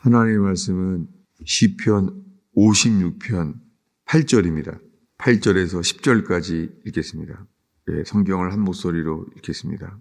하나님의 말씀은 시편 56편 8절입니다. 8절에서 10절까지 읽겠습니다. 성경을 한 목소리로 읽겠습니다.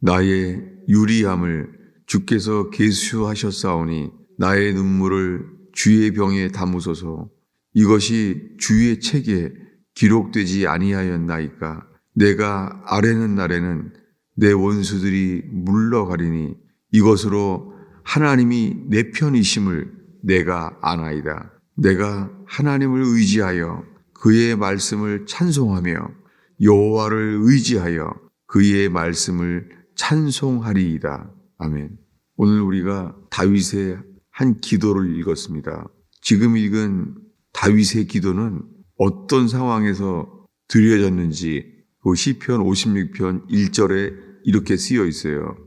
나의 유리함을 주께서 계수하셨사오니 나의 눈물을 주의 병에 담으소서. 이것이 주의 책에 기록되지 아니하였나이까. 내가 아뢰는 날에는 내 원수들이 물러가리니 이것으로 하나님이 내 편이심을 내가 아나이다. 내가 하나님을 의지하여 그의 말씀을 찬송하며 여호와를 의지하여 그의 말씀을 찬송하리이다. 아멘. 오늘 우리가 다윗의 한 기도를 읽었습니다. 지금 읽은 다윗의 기도는 어떤 상황에서 드려졌는지 그 시편 56편 1절에 이렇게 쓰여 있어요.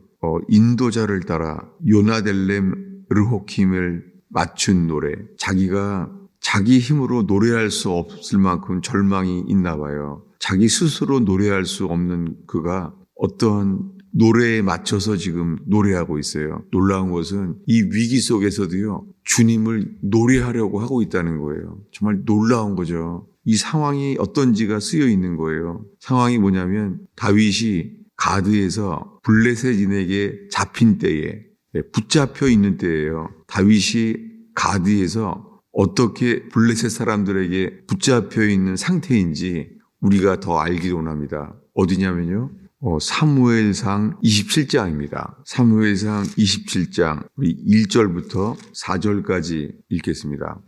인도자를 따라 요나델렘 르호킴을 맞춘 노래. 자기가 자기 힘으로 노래할 수 없을 만큼 절망이 있나 봐요. 자기 스스로 노래할 수 없는 그가 어떤 노래에 맞춰서 지금 노래하고 있어요. 놀라운 것은 이 위기 속에서도요, 주님을 노래하려고 하고 있다는 거예요. 정말 놀라운 거죠. 이 상황이 어떤지가 쓰여 있는 거예요. 상황이 뭐냐면 다윗이 가드에서 블레셋인에게 잡힌 때에, 붙잡혀 있는 때예요. 다윗이 가드에서 어떻게 블레셋 사람들에게 붙잡혀 있는 상태인지 우리가 더 알기 원합니다. 어디냐면요, 사무엘상 27장입니다. 사무엘상 27장 우리 1절부터 4절까지 읽겠습니다.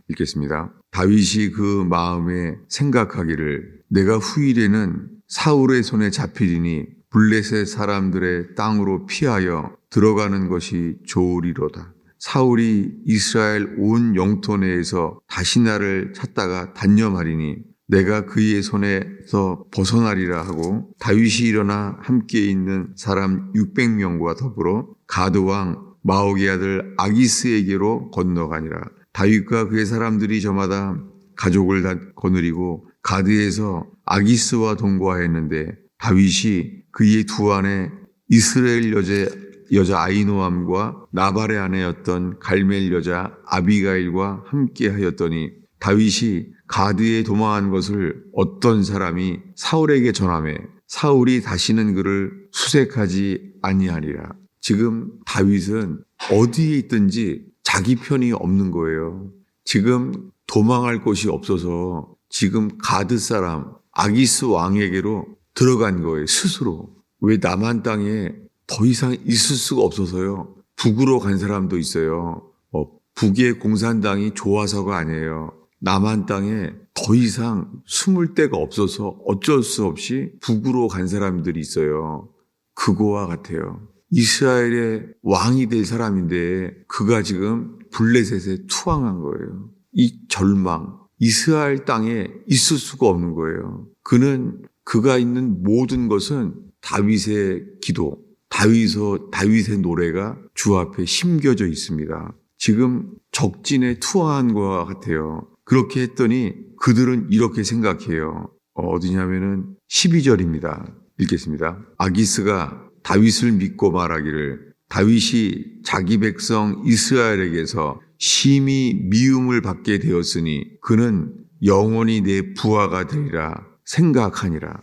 다윗이 그 마음에 생각하기를 내가 후일에는 사울의 손에 잡히리니 블레셋 사람들의 땅으로 피하여 들어가는 것이 좋으리로다. 사울이 이스라엘 온 영토 내에서 다시 나를 찾다가 단념하리니 내가 그의 손에서 벗어나리라 하고 다윗이 일어나 함께 있는 사람 600명과 더불어 가드왕 마옥의 아들 아기스에게로 건너가니라. 다윗과 그의 사람들이 저마다 가족을 다 거느리고 가드에서 아기스와 동거하였는데 다윗이 그의 두 아내 이스라엘 여자 아히노암과 나발의 아내였던 갈멜 여자 아비가일과 함께 하였더니 다윗이 가드에 도망한 것을 어떤 사람이 사울에게 전하매 사울이 다시는 그를 수색하지 아니하리라. 지금 다윗은 어디에 있든지 자기 편이 없는 거예요. 지금 도망할 곳이 없어서 지금 가드 사람 아기스 왕에게로 들어간 거예요. 스스로. 왜 남한 땅에 더 이상 있을 수가 없어서요. 북으로 간 사람도 있어요. 북의 공산당이 좋아서가 아니에요. 남한 땅에 더 이상 숨을 데가 없어서 어쩔 수 없이 북으로 간 사람들이 있어요. 그거와 같아요. 이스라엘의 왕이 될 사람인데 그가 지금 블레셋에 투항한 거예요. 이 절망, 이스라엘 땅에 있을 수가 없는 거예요. 그가 있는 모든 것은 다윗의 기도, 다윗의 노래가 주 앞에 심겨져 있습니다. 지금 적진에 투항한 것과 같아요. 그렇게 했더니 그들은 이렇게 생각해요. 어디냐면은 12절입니다. 읽겠습니다. 아기스가 다윗을 믿고 말하기를 다윗이 자기 백성 이스라엘에게서 심히 미움을 받게 되었으니 그는 영원히 내 부하가 되리라 생각하니라.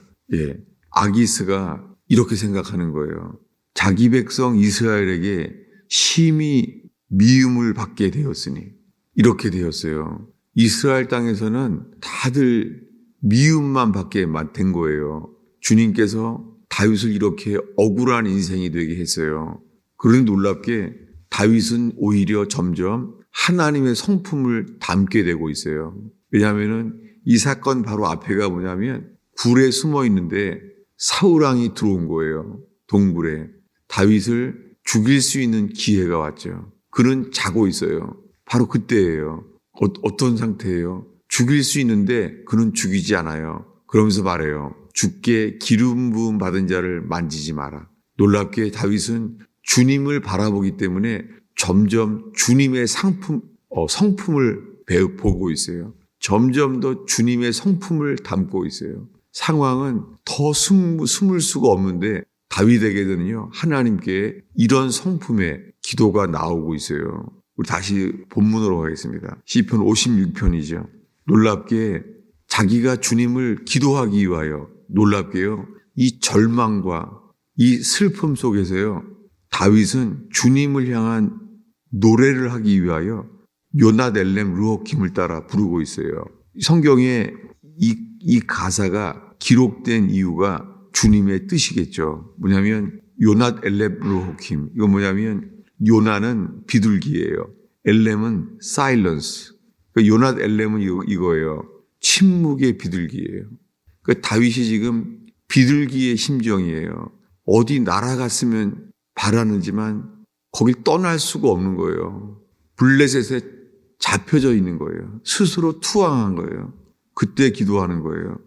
아기스가 이렇게 생각하는 거예요. 자기 백성 이스라엘에게 심히 미움을 받게 되었으니 이렇게 되었어요. 이스라엘 땅에서는 다들 미움만 받게 된 거예요. 주님께서 다윗을 이렇게 억울한 인생이 되게 했어요. 그런데 놀랍게 다윗은 오히려 점점 하나님의 성품을 담게 되고 있어요. 왜냐하면 이 사건 바로 앞에가 뭐냐면 굴에 숨어 있는데 사울왕이 들어온 거예요. 동굴에. 다윗을 죽일 수 있는 기회가 왔죠. 그는 자고 있어요. 바로 그때예요. 어떤 상태예요? 죽일 수 있는데 그는 죽이지 않아요. 그러면서 말해요. 주께 기름 부음 받은 자를 만지지 마라. 놀랍게 다윗은 주님을 바라보기 때문에 점점 주님의 성품을 보고 있어요. 점점 더 주님의 성품을 담고 있어요. 상황은 더 숨을 수가 없는데 다윗에게는요, 하나님께 이런 성품의 기도가 나오고 있어요. 우리 다시 본문으로 가겠습니다. 시편 56편이죠. 놀랍게 자기가 주님을 기도하기 위하여, 놀랍게요, 이 절망과 이 슬픔 속에서요, 다윗은 주님을 향한 노래를 하기 위하여 요낫 엘렘 르호킴을 따라 부르고 있어요. 성경에 이 가사가 기록된 이유가 주님의 뜻이겠죠. 뭐냐면 요낫 엘렘 르호킴, 이거 뭐냐면 요나는 비둘기예요. 엘렘은 사일런스. 요낫 엘렘은 이거예요. 침묵의 비둘기예요. 다윗이 지금 비둘기의 심정이에요. 어디 날아갔으면 바라는지만 거길 떠날 수가 없는 거예요. 블레셋에 잡혀져 있는 거예요. 스스로 투항한 거예요. 그때 기도하는 거예요.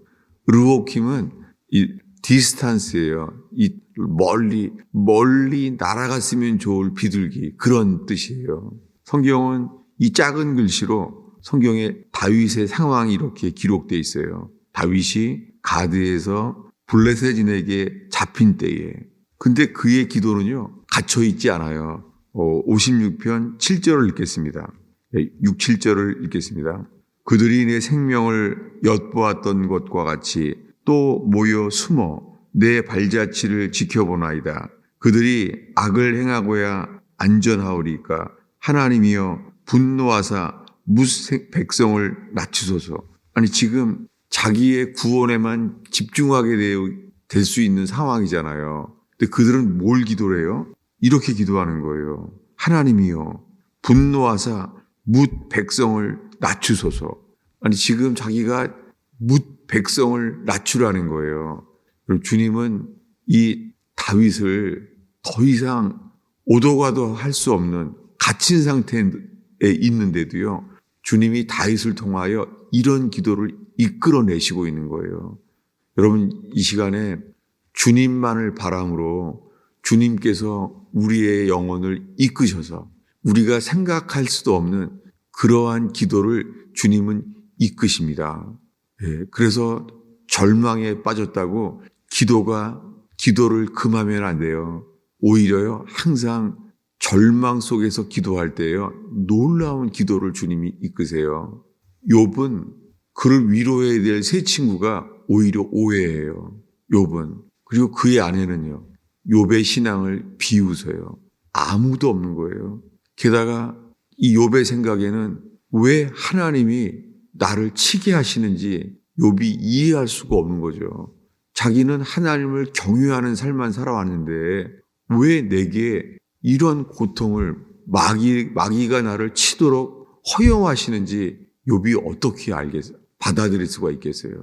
르호킴은 이 디스탄스예요. 이 멀리 날아갔으면 좋을 비둘기, 그런 뜻이에요. 성경은 이 작은 글씨로 성경에 다윗의 상황이 이렇게 기록되어 있어요. 다윗이 가드에서 블레셋인에게 잡힌 때에. 근데 그의 기도는요, 갇혀있지 않아요. 56편 7절을 읽겠습니다. 6, 7절을 읽겠습니다. 그들이 내 생명을 엿보았던 것과 같이 또 모여 숨어 내 발자취를 지켜보나이다. 그들이 악을 행하고야 안전하오리까. 하나님이여 분노하사 뭇 백성을 낮추소서. 아니, 지금 자기의 구원에만 집중하게 될 수 있는 상황이잖아요. 근데 그들은 뭘 기도를 해요? 이렇게 기도하는 거예요. 하나님이여 분노하사 뭇 백성을 낮추소서. 아니, 지금 자기가 뭇 백성을 낮추라는 거예요. 그럼 주님은 이 다윗을 더 이상 오도 가도 할 수 없는 갇힌 상태에 있는데도요, 주님이 다윗을 통하여 이런 기도를 이끌어내시고 있는 거예요. 여러분, 이 시간에 주님만을 바람으로 주님께서 우리의 영혼을 이끄셔서 우리가 생각할 수도 없는 그러한 기도를 주님은 이끄십니다. 그래서 절망에 빠졌다고 기도를 금하면 안 돼요. 오히려요, 항상 절망 속에서 기도할 때요, 놀라운 기도를 주님이 이끄세요. 욥은 그를 위로해야 될 세 친구가 오히려 오해해요. 욥은. 그리고 그의 아내는요, 욥의 신앙을 비웃어요. 아무도 없는 거예요. 게다가 이 욥의 생각에는 왜 하나님이 나를 치게 하시는지 욥이 이해할 수가 없는 거죠. 자기는 하나님을 경외하는 삶만 살아왔는데 왜 내게 이런 고통을 마귀가 나를 치도록 허용하시는지 욥이 어떻게 받아들일 수가 있겠어요.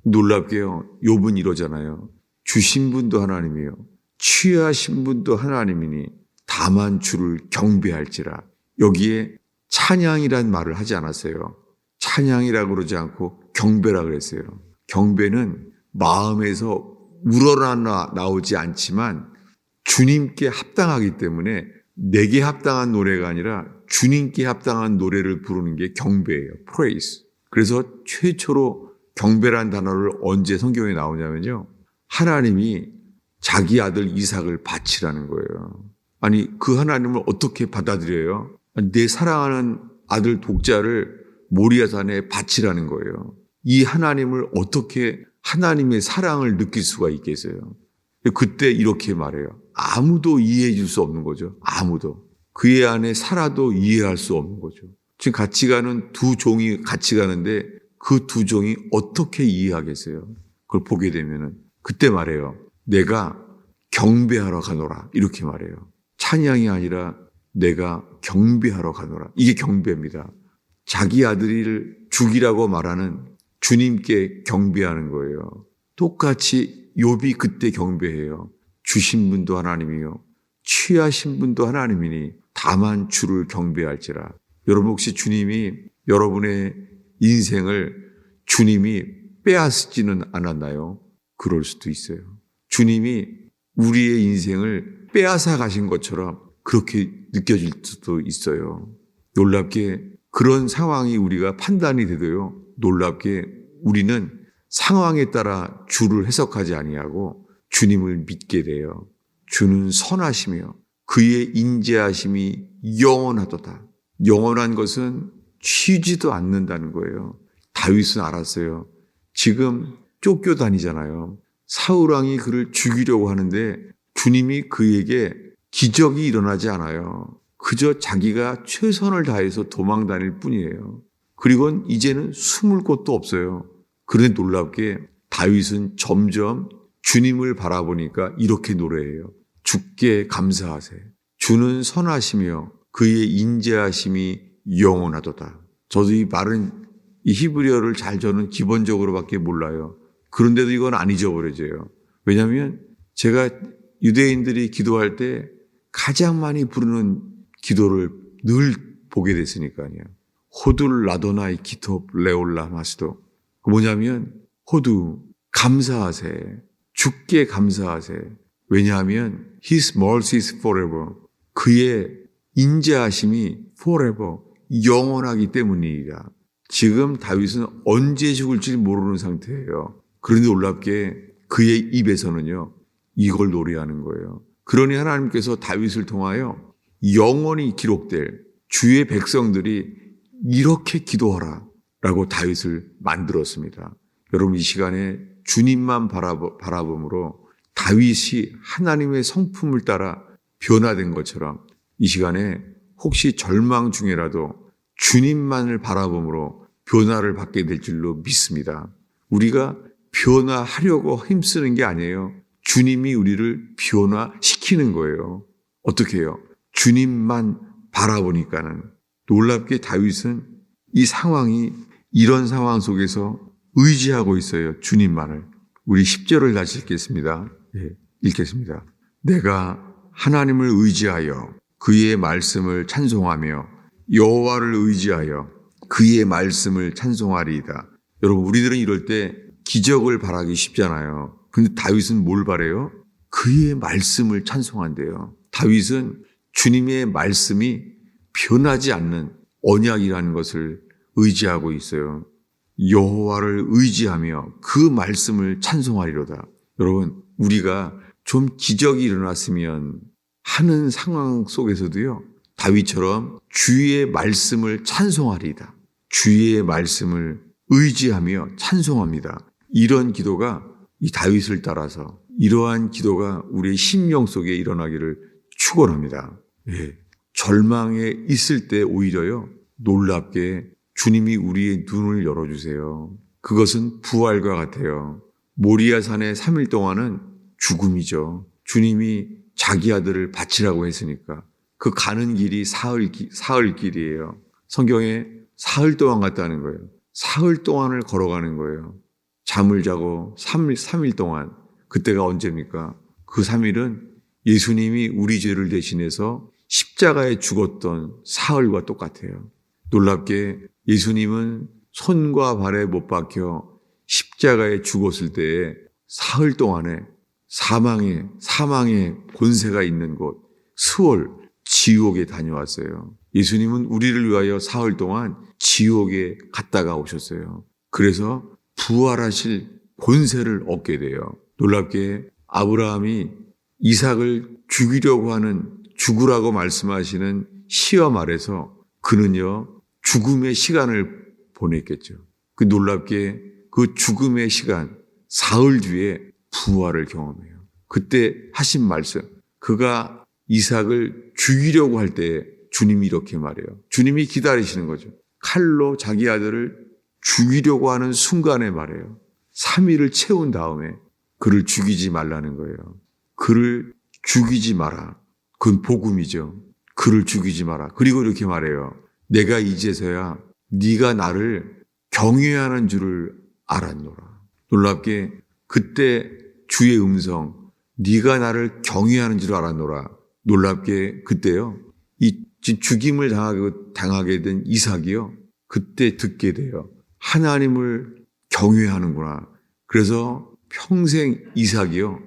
놀랍게요, 욥은 이러잖아요. 주신 분도 하나님이요, 취하신 분도 하나님이니 다만 주를 경배할지라. 여기에 찬양이란 말을 하지 않았어요. 찬양이라고 그러지 않고 경배라 그랬어요. 경배는 마음에서 우러나 나오지 않지만 주님께 합당하기 때문에 내게 합당한 노래가 아니라 주님께 합당한 노래를 부르는 게 경배예요. praise. 그래서 최초로 경배란 단어를 언제 성경에 나오냐면요, 하나님이 자기 아들 이삭을 바치라는 거예요. 아니, 그 하나님을 어떻게 받아들여요? 내 사랑하는 아들 독자를 모리아산에 바치라는 거예요. 이 하나님을 어떻게 하나님의 사랑을 느낄 수가 있겠어요? 그때 이렇게 말해요. 아무도 이해해 줄 수 없는 거죠. 아무도. 그의 안에 살아도 이해할 수 없는 거죠. 지금 같이 가는 두 종이 같이 가는데 그 두 종이 어떻게 이해하겠어요? 그걸 보게 되면은 그때 말해요. 내가 경배하러 가노라. 이렇게 말해요. 찬양이 아니라 내가 경배하러 가노라. 이게 경배입니다. 자기 아들을 죽이라고 말하는 주님께 경배하는 거예요. 똑같이 욥이 그때 경배해요. 주신 분도 하나님이요, 취하신 분도 하나님이니 다만 주를 경배할지라. 여러분, 혹시 주님이 여러분의 인생을 주님이 빼앗지는 않았나요? 그럴 수도 있어요. 주님이 우리의 인생을 빼앗아 가신 것처럼 그렇게 느껴질 수도 있어요. 놀랍게 그런 상황이 우리가 판단이 돼도요, 놀랍게 우리는 상황에 따라 주를 해석하지 아니하고 주님을 믿게 돼요. 주는 선하시며 그의 인자하심이 영원하도다. 영원한 것은 쉬지도 않는다는 거예요. 다윗은 알았어요. 지금 쫓겨다니잖아요. 사울왕이 그를 죽이려고 하는데 주님이 그에게 기적이 일어나지 않아요. 그저 자기가 최선을 다해서 도망 다닐 뿐이에요. 그리고 이제는 숨을 곳도 없어요. 그런데 놀랍게 다윗은 점점 주님을 바라보니까 이렇게 노래해요. 주께 감사하세. 주는 선하시며 그의 인자하심이 영원하도다. 저도 이 말은 이 히브리어를 저는 기본적으로밖에 몰라요. 그런데도 이건 안 잊어버려져요. 왜냐하면 제가 유대인들이 기도할 때 가장 많이 부르는 기도를 늘 보게 됐으니까요. 호둘 라도나이 기톱 레올라 마스도. 뭐냐면 호두 감사하세. 주께 감사하세. 왜냐하면 His mercy is forever. 그의 인자하심이 forever. 영원하기 때문이다. 지금 다윗은 언제 죽을지 모르는 상태예요. 그런데 놀랍게 그의 입에서는요, 이걸 노래하는 거예요. 그러니 하나님께서 다윗을 통하여 영원히 기록될 주의 백성들이 이렇게 기도하라 라고 다윗을 만들었습니다. 여러분 이 시간에 주님만 바라봄으로 다윗이 하나님의 성품을 따라 변화된 것처럼 이 시간에 혹시 절망 중에라도 주님만을 바라봄으로 변화를 받게 될 줄로 믿습니다. 우리가 변화하려고 힘쓰는 게 아니에요. 주님이 우리를 변화시키는 거예요. 어떻게 해요? 주님만 바라보니까는. 놀랍게 다윗은 이 상황이 이런 상황 속에서 의지하고 있어요. 주님만을. 우리 10절을 다시 읽겠습니다. 읽겠습니다. 내가 하나님을 의지하여 그의 말씀을 찬송하며 여호와를 의지하여 그의 말씀을 찬송하리이다. 여러분 우리들은 이럴 때 기적을 바라기 쉽잖아요. 근데 다윗은 뭘 바래요? 그의 말씀을 찬송한대요. 다윗은 주님의 말씀이 변하지 않는 언약이라는 것을 의지하고 있어요. 여호와를 의지하며 그 말씀을 찬송하리로다. 여러분 우리가 좀 기적이 일어났으면 하는 상황 속에서도요. 다윗처럼 주의 말씀을 찬송하리이다. 주의 말씀을 의지하며 찬송합니다. 이런 기도가 이 다윗을 따라서 이러한 기도가 우리의 심령 속에 일어나기를 축원합니다. 절망에 있을 때 오히려요. 놀랍게 주님이 우리의 눈을 열어주세요. 그것은 부활과 같아요. 모리아산의 3일 동안은 죽음이죠. 주님이 자기 아들을 바치라고 했으니까 그 가는 길이 사흘 길이에요. 성경에 사흘 동안 갔다는 거예요. 사흘 동안을 걸어가는 거예요. 잠을 자고 3일 동안. 그때가 언제입니까? 그 3일은 예수님이 우리 죄를 대신해서 십자가에 죽었던 사흘과 똑같아요. 놀랍게 예수님은 손과 발에 못 박혀 십자가에 죽었을 때에 사흘 동안에 사망의 권세가 있는 곳 스월 지옥에 다녀왔어요. 예수님은 우리를 위하여 사흘 동안 지옥에 갔다가 오셨어요. 그래서 부활하실 권세를 얻게 돼요. 놀랍게 아브라함이 이삭을 죽으라고 말씀하시는 시험 아래서 그는요 죽음의 시간을 보냈겠죠. 그 놀랍게 그 죽음의 시간 사흘 뒤에 부활을 경험해요. 그때 하신 말씀, 그가 이삭을 죽이려고 할 때 주님이 이렇게 말해요. 주님이 기다리시는 거죠. 칼로 자기 아들을 죽이려고 하는 순간에 말해요. 3일을 채운 다음에 그를 죽이지 말라는 거예요. 그를 죽이지 마라. 그건 복음이죠. 그를 죽이지 마라. 그리고 이렇게 말해요. 내가 이제서야 네가 나를 경외하는 줄을 알았노라. 놀랍게 그때 주의 음성, 네가 나를 경외하는 줄 알았노라. 놀랍게 그때요. 이 죽임을 당하게 된 이삭이요. 그때 듣게 돼요. 하나님을 경외하는구나. 그래서 평생 이삭이요.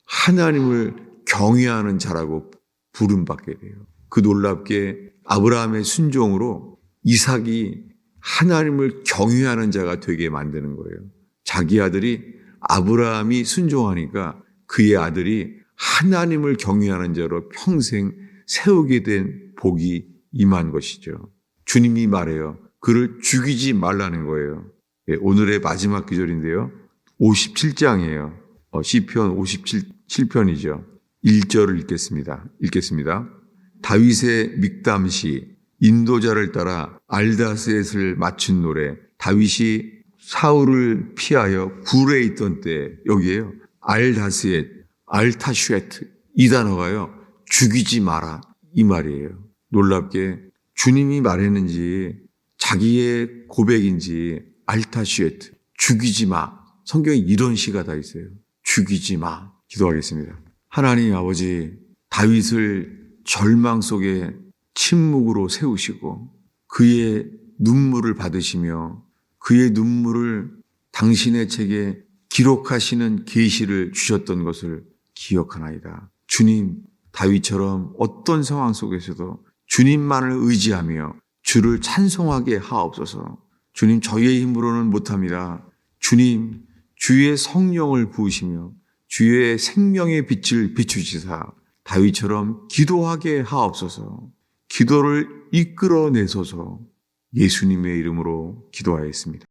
하나님을 경외하는 자라고 부름받게 돼요. 그 놀랍게 아브라함의 순종으로 이삭이 하나님을 경외하는 자가 되게 만드는 거예요. 자기 아들이 아브라함이 순종하니까 그의 아들이 하나님을 경외하는 자로 평생 세우게 된 복이 임한 것이죠. 주님이 말해요. 그를 죽이지 말라는 거예요. 예, 오늘의 마지막 기절인데요. 57장이에요. 시편 57편이죠. 1절을 읽겠습니다. 다윗의 믹담시, 인도자를 따라 알다셋을 맞춘 노래. 다윗이 사울을 피하여 굴에 있던 때, 여기에요. 알다셋, 알타슈에트, 이 단어가요. 죽이지 마라, 이 말이에요. 놀랍게 주님이 말했는지 자기의 고백인지 알타슈에트, 죽이지 마. 성경에 이런 시가 다 있어요. 죽이지 마. 기도하겠습니다. 하나님 아버지, 다윗을 절망 속에 침묵으로 세우시고 그의 눈물을 받으시며 그의 눈물을 당신의 책에 기록하시는 계시를 주셨던 것을 기억하나이다. 주님, 다윗처럼 어떤 상황 속에서도 주님만을 의지하며 주를 찬송하게 하옵소서. 주님, 저희의 힘으로는 못합니다. 주님, 주의 성령을 부으시며 주의 생명의 빛을 비추시사 다윗처럼 기도하게 하옵소서. 기도를 이끌어내소서. 예수님의 이름으로 기도하였습니다.